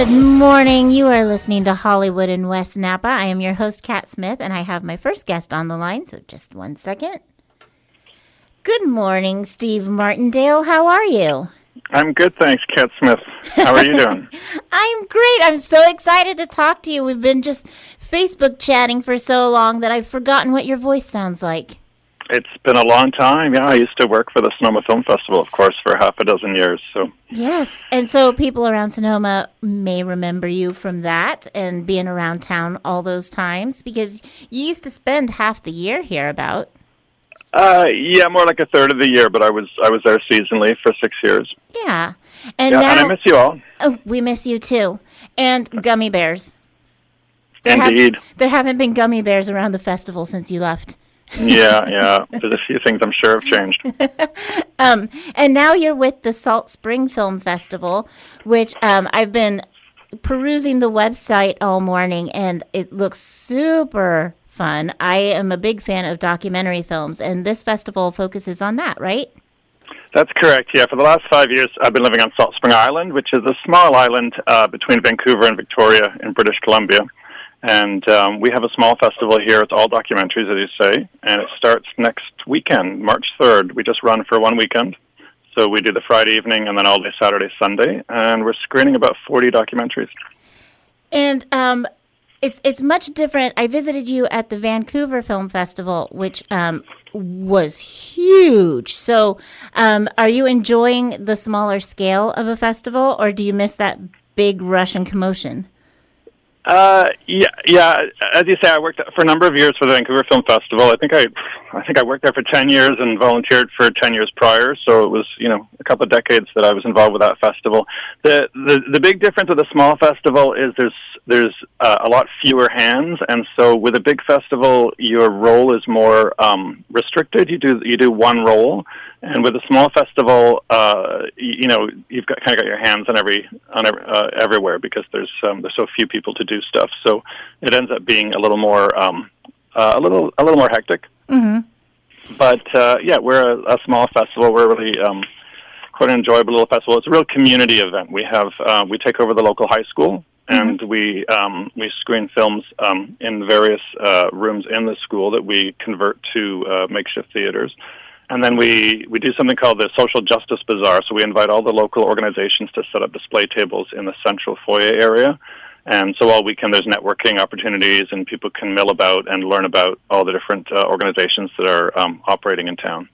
Good morning. You are listening to Hollywood in West Napa. I am your host, Kat Smith, and I have my first guest on the line, so just one second. Good morning, Steve Martindale. How are you? I'm good, thanks, Kat Smith. How are you doing? I'm great. I'm so excited to talk to you. We've been just Facebook chatting for so long that I've forgotten what your voice sounds like. It's been a long time. Yeah, I used to work for the Sonoma Film Festival, of course, for half a dozen years. So yes, and so people around Sonoma may remember you from that and being around town all those times because you used to spend half the year here about. Yeah, more like a third of the year, but I was there seasonally for 6 years. Yeah, and now, and I miss you all. Oh, we miss you too, and gummy bears. Indeed, there haven't been gummy bears around the festival since you left. Yeah. There's a few things I'm sure have changed. And now you're with the Salt Spring Film Festival, which I've been perusing the website all morning, and it looks super fun. I am a big fan of documentary films, and this festival focuses on that, right? That's correct, yeah. For the last 5 years, I've been living on Salt Spring Island, which is a small island between Vancouver and Victoria in British Columbia. And we have a small festival here. It's all documentaries, as you say, and it starts next weekend, March 3rd. We just run for one weekend. So we do the Friday evening and then all day Saturday, Sunday, and we're screening about 40 documentaries. And it's much different. I visited you at the Vancouver Film Festival, which was huge. So are you enjoying the smaller scale of a festival, or do you miss that big rush and commotion? Yeah. As you say, I worked for a number of years for the Vancouver Film Festival. I think I worked there for 10 years and volunteered for 10 years prior. So it was, a couple of decades that I was involved with that festival. The big difference with a small festival is there's a lot fewer hands, and so with a big festival, your role is more restricted. You do one role. And with a small festival, you've kind of got your hands on everywhere because there's so few people to do stuff. So it ends up being a little more more hectic. Mm-hmm. But we're a small festival. We're really quite an enjoyable little festival. It's a real community event. We take over the local high school. And we screen films in various rooms in the school that we convert to makeshift theaters. And then we do something called the Social Justice Bazaar. So we invite all the local organizations to set up display tables in the central foyer area. And so all weekend there's networking opportunities, and people can mill about and learn about all the different organizations that are operating in town.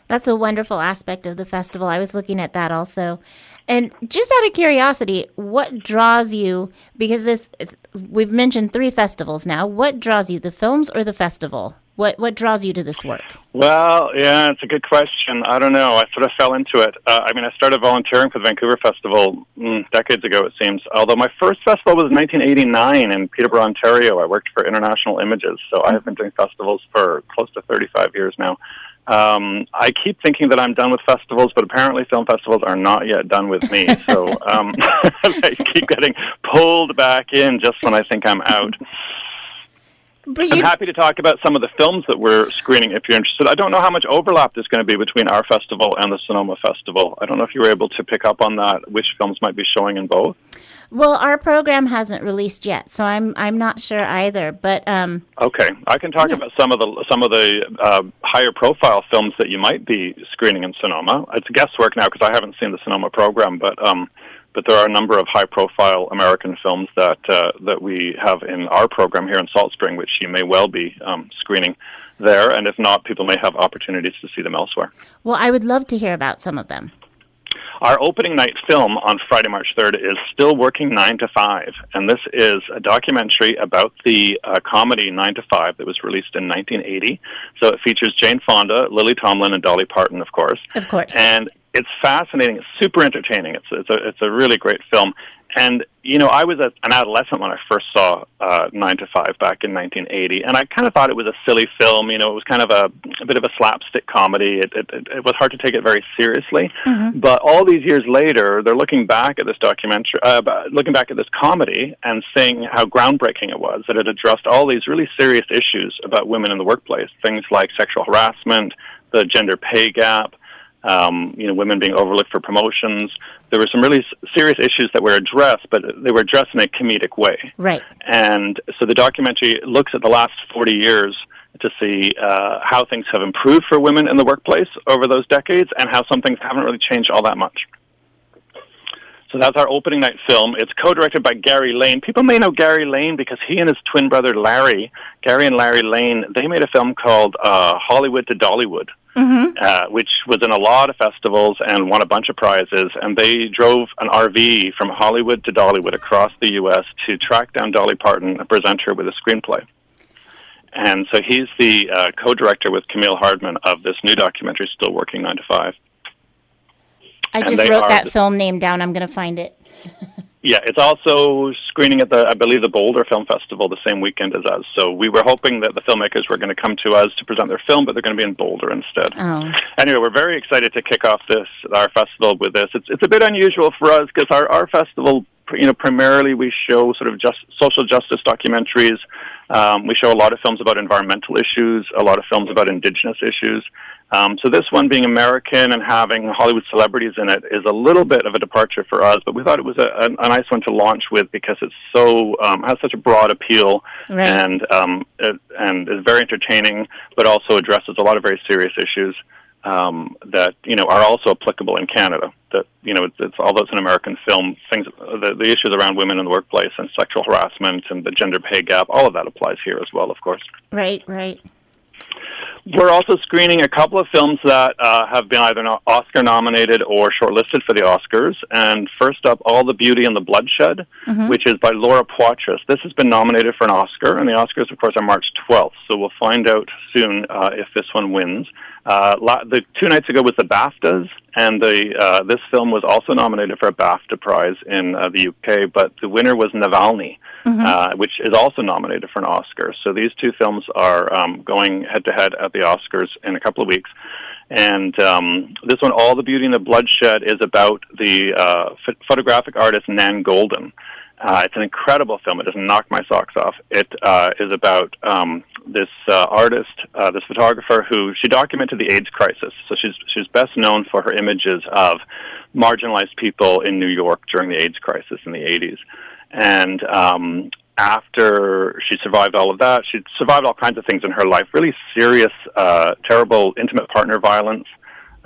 That's a wonderful aspect of the festival. I was looking at that also. And just out of curiosity, what draws you, because we've mentioned 3 festivals now, what draws you, the films or the festival? What draws you to this work? Well, yeah, it's a good question. I don't know. I sort of fell into it. I started volunteering for the Vancouver Festival decades ago, it seems. Although my first festival was 1989 in Peterborough, Ontario. I worked for International Images, so I have been doing festivals for close to 35 years now. I keep thinking that I'm done with festivals, but apparently film festivals are not yet done with me. So I keep getting pulled back in just when I think I'm out. I'm happy to talk about some of the films that we're screening if you're interested. I don't know how much overlap there's going to be between our festival and the Sonoma Festival. I don't know if you were able to pick up on that, which films might be showing in both. Well, our program hasn't released yet, so I'm not sure either. But okay, I can talk about some of the higher profile films that you might be screening in Sonoma. It's guesswork now because I haven't seen the Sonoma program, but there are a number of high-profile American films that we have in our program here in Salt Spring, which you may well be screening there, and if not, people may have opportunities to see them elsewhere. Well, I would love to hear about some of them. Our opening night film on Friday, March 3rd is Still Working 9 to 5, and this is a documentary about the comedy 9 to 5 that was released in 1980. So it features Jane Fonda, Lily Tomlin, and Dolly Parton, of course. Of course. And it's fascinating. It's super entertaining. It's a really great film. And, I was an adolescent when I first saw 9 to 5 back in 1980, and I kind of thought it was a silly film. It was kind of a bit of a slapstick comedy. It was hard to take it very seriously. Mm-hmm. But all these years later, they're looking back at this documentary, looking back at this comedy and seeing how groundbreaking it was, that it addressed all these really serious issues about women in the workplace, things like sexual harassment, the gender pay gap, women being overlooked for promotions. There were some really serious issues that were addressed, but they were addressed in a comedic way. Right. And so the documentary looks at the last 40 years to see how things have improved for women in the workplace over those decades and how some things haven't really changed all that much. So that's our opening night film. It's co-directed by Gary Lane. People may know Gary Lane because he and his twin brother Larry, Gary and Larry Lane, they made a film called Hollywood to Dollywood, which was in a lot of festivals and won a bunch of prizes. And they drove an RV from Hollywood to Dollywood across the U.S. to track down Dolly Parton and present her with a screenplay. And so he's the co-director with Camille Hardman of this new documentary, Still Working 9 to 5. I just wrote that film name down. I'm going to find it. Yeah, it's also screening at I believe, the Boulder Film Festival the same weekend as us. So we were hoping that the filmmakers were going to come to us to present their film, but they're going to be in Boulder instead. Oh. Anyway, we're very excited to kick off our festival with this. It's a bit unusual for us because our festival, primarily we show sort of social justice documentaries. We show a lot of films about environmental issues, a lot of films about indigenous issues. So this one, being American and having Hollywood celebrities in it, is a little bit of a departure for us, but we thought it was a nice one to launch with because it's has such a broad appeal, right. and is very entertaining, but also addresses a lot of very serious issues that are also applicable in Canada. That it's although it's an American film, the issues around women in the workplace and sexual harassment and the gender pay gap, all of that applies here as well, of course. Right, right. We're also screening a couple of films that have been either Oscar nominated or shortlisted for the Oscars. And first up, All the Beauty and the Bloodshed, which is by Laura Poitras. This has been nominated for an Oscar, and the Oscars, of course, are March 12th. So we'll find out soon if this one wins. The 2 nights ago was the BAFTAs, and this film was also nominated for a BAFTA prize in the UK, but the winner was Navalny, which is also nominated for an Oscar. So these two films are going head-to-head at the Oscars in a couple of weeks. And this one, All the Beauty and the Bloodshed, is about the photographic artist Nan Golden. It's an incredible film. It doesn't knock my socks off. It is about this artist, this photographer, who she documented the AIDS crisis. So she's best known for her images of marginalized people in New York during the AIDS crisis in the 80s. And after she survived all of that, she survived all kinds of things in her life, really serious, terrible intimate partner violence.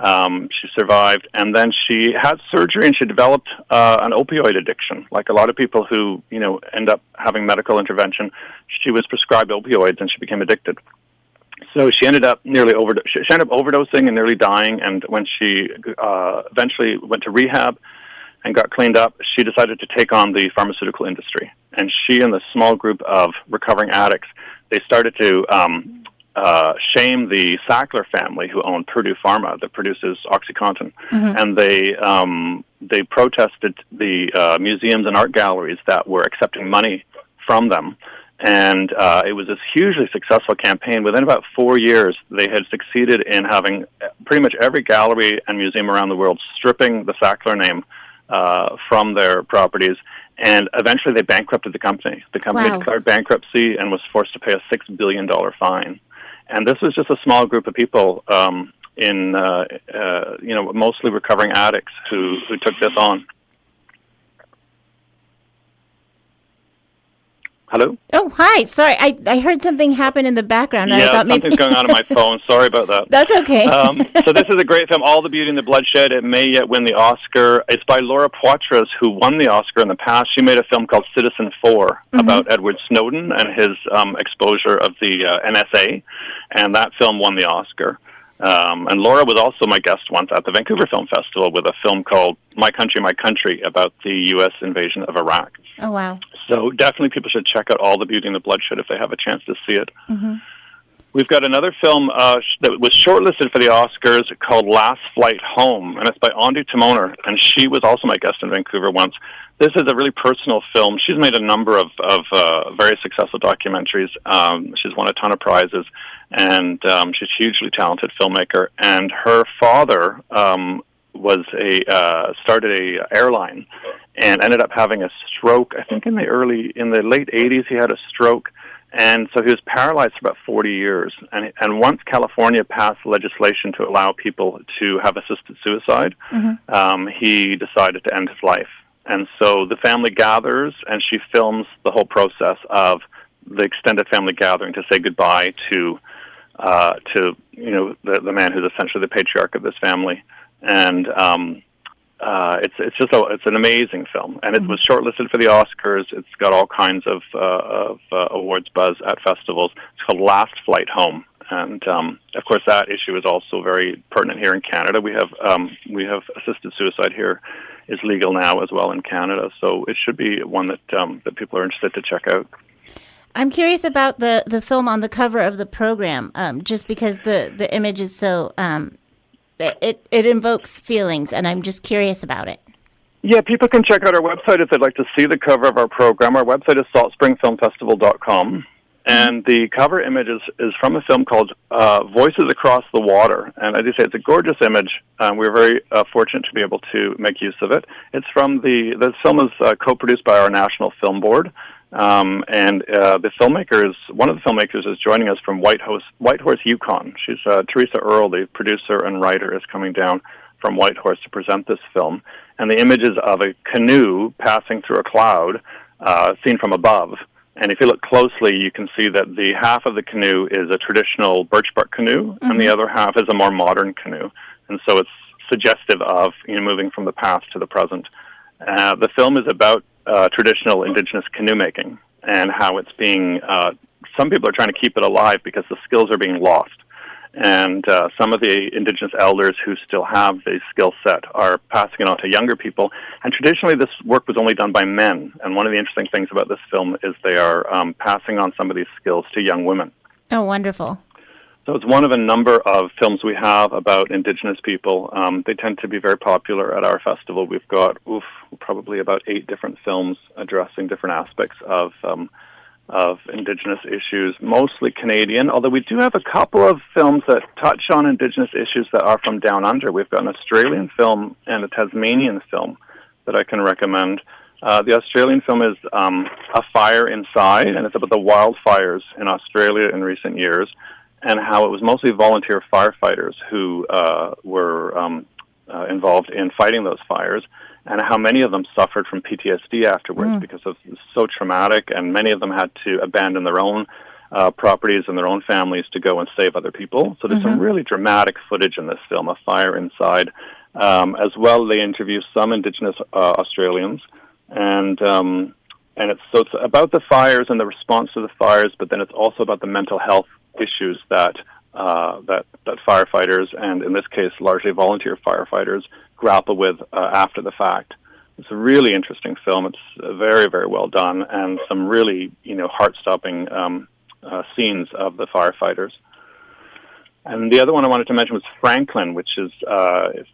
She survived, and then she had surgery, and she developed an opioid addiction. Like a lot of people who, end up having medical intervention, she was prescribed opioids, and she became addicted. So she ended up overdosing and nearly dying, and when she eventually went to rehab and got cleaned up, she decided to take on the pharmaceutical industry. And she and the small group of recovering addicts, they started to shame the Sackler family, who owned Purdue Pharma, that produces OxyContin, and they protested the museums and art galleries that were accepting money from them. And it was this hugely successful campaign. Within about 4 years, they had succeeded in having pretty much every gallery and museum around the world stripping the Sackler name from their properties. And eventually they bankrupted the company. The company declared bankruptcy and was forced to pay a $6 billion fine. And this was just a small group of people mostly recovering addicts who took this on. Hello? Oh, hi. Sorry, I heard something happen in the background. Yeah, I thought something's going on my phone. Sorry about that. That's okay. So this is a great film, All the Beauty and the Bloodshed. It may yet win the Oscar. It's by Laura Poitras, who won the Oscar in the past. She made a film called Citizen 4 about Edward Snowden and his exposure of the NSA, and that film won the Oscar. And Laura was also my guest once at the Vancouver Film Festival with a film called My Country, My Country, about the U.S. invasion of Iraq. Oh, wow. So definitely people should check out All the Beauty and the Bloodshed if they have a chance to see it. We've got another film that was shortlisted for the Oscars called Last Flight Home, and it's by Andi Timoner, and she was also my guest in Vancouver once. This is a really personal film. She's made a number of very successful documentaries. She's won a ton of prizes, and she's a hugely talented filmmaker. And her father started a airline and ended up having a stroke. I think in the late 80s he had a stroke, And so he was paralyzed for about 40 years. And once California passed legislation to allow people to have assisted suicide, he decided to end his life. And so the family gathers, and she films the whole process of the extended family gathering to say goodbye to the man who's essentially the patriarch of this family. And it's an amazing film, and it was shortlisted for the Oscars. It's got all kinds of awards buzz at festivals. It's called Last Flight Home, and of course that issue is also very pertinent here in Canada. We have assisted suicide here is legal now as well in Canada, so it should be one that people are interested to check out. I'm curious about the film on the cover of the program, just because the image is so. It invokes feelings, and I'm just curious about it. Yeah, people can check out our website if they'd like to see the cover of our program. Our website is saltspringfilmfestival.com, and the cover image is from a film called Voices Across the Water. And as you say, it's a gorgeous image. We're very fortunate to be able to make use of it. It's from the film is co-produced by our National Film Board. And one of the filmmakers is joining us from Whitehorse, Yukon. She's Teresa Earle, the producer and writer, is coming down from Whitehorse to present this film. And the image is of a canoe passing through a cloud, seen from above. And if you look closely, you can see that the half of the canoe is a traditional birch bark canoe, and the other half is a more modern canoe. And so it's suggestive of moving from the past to the present. The film is about traditional Indigenous canoe making and how it's being. Some people are trying to keep it alive because the skills are being lost, and some of the Indigenous elders who still have the skill set are passing it on to younger people. And traditionally, this work was only done by men. And one of the interesting things about this film is they are passing on some of these skills to young women. Oh, wonderful. So it's one of a number of films we have about Indigenous people. They tend to be very popular at our festival. We've got probably about 8 different films addressing different aspects of Indigenous issues, mostly Canadian, although we do have a couple of films that touch on Indigenous issues that are from down under. We've got an Australian film and a Tasmanian film that I can recommend. The Australian film is A Fire Inside, and it's about the wildfires in Australia in recent years, and how it was mostly volunteer firefighters who were involved in fighting those fires, and how many of them suffered from PTSD afterwards because it was so traumatic, and many of them had to abandon their own properties and their own families to go and save other people. So there's some really dramatic footage in this film, A Fire Inside. As well, they interview some Indigenous Australians, and it's about the fires and the response to the fires, but then it's also about the mental health issues that firefighters, and in this case largely volunteer firefighters, grapple with after the fact. It's a really interesting film. It's very, very well done, and some really heart-stopping scenes of the firefighters. And the other one I wanted to mention was Franklin, which is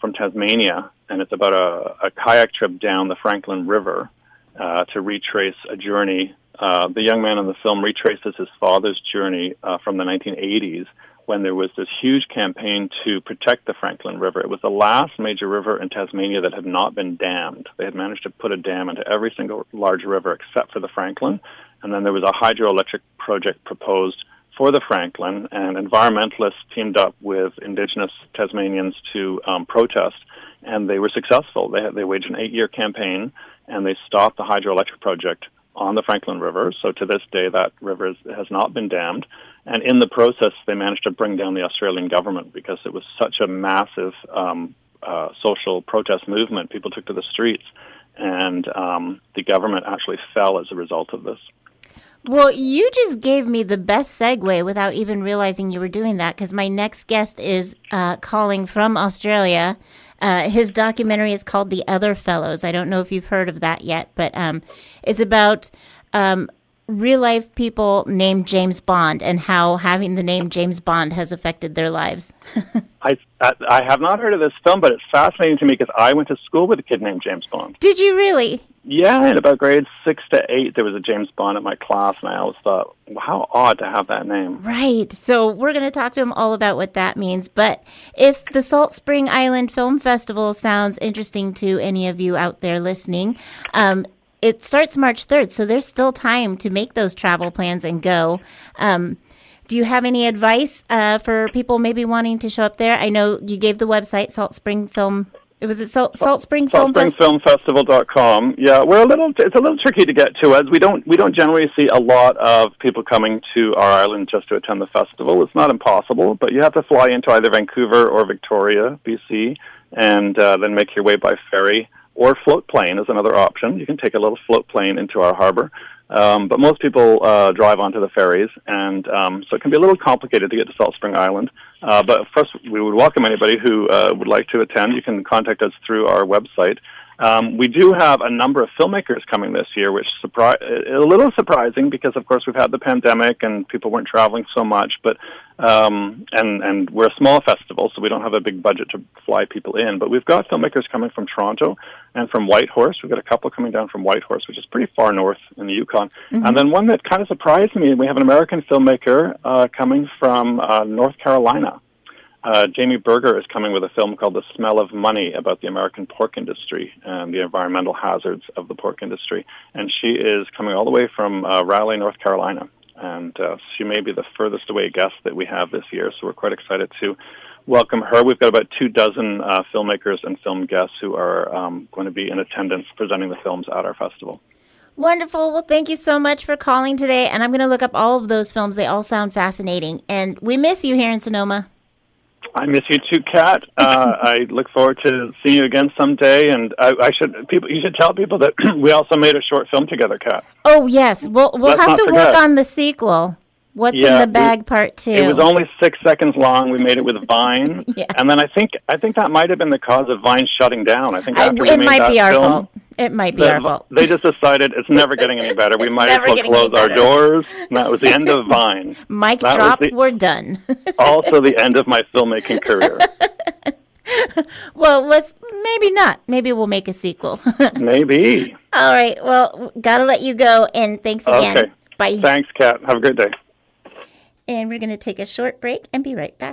from Tasmania, and it's about a kayak trip down the Franklin River to retrace a journey. The young man in the film retraces his father's journey from the 1980s, when there was this huge campaign to protect the Franklin River. It was the last major river in Tasmania that had not been dammed. They had managed to put a dam into every single large river except for the Franklin. And then there was a hydroelectric project proposed for the Franklin, and environmentalists teamed up with Indigenous Tasmanians to protest, and they were successful. They waged an 8-year campaign, and they stopped the hydroelectric project on the Franklin River. So to this day, that river has not been dammed. And in the process, they managed to bring down the Australian government because it was such a massive social protest movement. People took to the streets, and the government actually fell as a result of this. Well, you just gave me the best segue without even realizing you were doing that, because my next guest is calling from Australia. His documentary is called The Other Fellows. I don't know if you've heard of that yet, but it's about real-life people named James Bond and how having the name James Bond has affected their lives. I have not heard of this film, but it's fascinating to me because I went to school with a kid named James Bond. Did you really? Yeah, in about grades 6 to 8, there was a James Bond in my class, and I always thought, well, how odd to have that name. Right. So we're going to talk to him all about what that means. But if the Salt Spring Island Film Festival sounds interesting to any of you out there listening, it starts March 3rd, so there's still time to make those travel plans and go. Do you have any advice for people maybe wanting to show up there? I know you gave the website, Salt Spring Film. Was it Salt Spring Film Festival? SaltSpringFilmFestival.com. Yeah, it's a little tricky to get to, as we don't generally see a lot of people coming to our island just to attend the festival. It's not impossible, but you have to fly into either Vancouver or Victoria, BC, and then make your way by ferry, or float plane is another option. You can take a little float plane into our harbor. But most people drive onto the ferries, and so it can be a little complicated to get to Salt Spring Island. But of course, we would welcome anybody who would like to attend. You can contact us through our website. We do have a number of filmmakers coming this year, which is a little surprising because, of course, we've had the pandemic and people weren't traveling so much. But and we're a small festival, so we don't have a big budget to fly people in. But we've got filmmakers coming from Toronto and from Whitehorse. We've got a couple coming down from Whitehorse, which is pretty far north in the Yukon. Mm-hmm. And then one that kind of surprised me, we have an American filmmaker coming from North Carolina. Jamie Berger is coming with a film called The Smell of Money about the American pork industry and the environmental hazards of the pork industry. And she is coming all the way from Raleigh, North Carolina. And she may be the furthest away guest that we have this year, so we're quite excited to welcome her. We've got about 24 filmmakers and film guests who are going to be in attendance presenting the films at our festival. Wonderful. Well, thank you so much for calling today. And I'm going to look up all of those films. They all sound fascinating. And we miss you here in Sonoma. I miss you too, Kat. I look forward to seeing you again someday. And you should tell people that we also made a short film together, Kat. Oh yes, we'll have to work on the sequel. What's in the bag, part 2? It was only 6 seconds long. We made it with Vine, yes. And then I think that might have been the cause of Vine shutting down. I think after we made that film, it might be our fault. They just decided it's never getting any better. We might as well close our doors. And that was the end of Vine. Mic drop, we're done. Also the end of my filmmaking career. Well, maybe not. Maybe we'll make a sequel. Maybe. All right. Well, got to let you go. And thanks again. Okay. Bye. Thanks, Kat. Have a good day. And we're going to take a short break and be right back.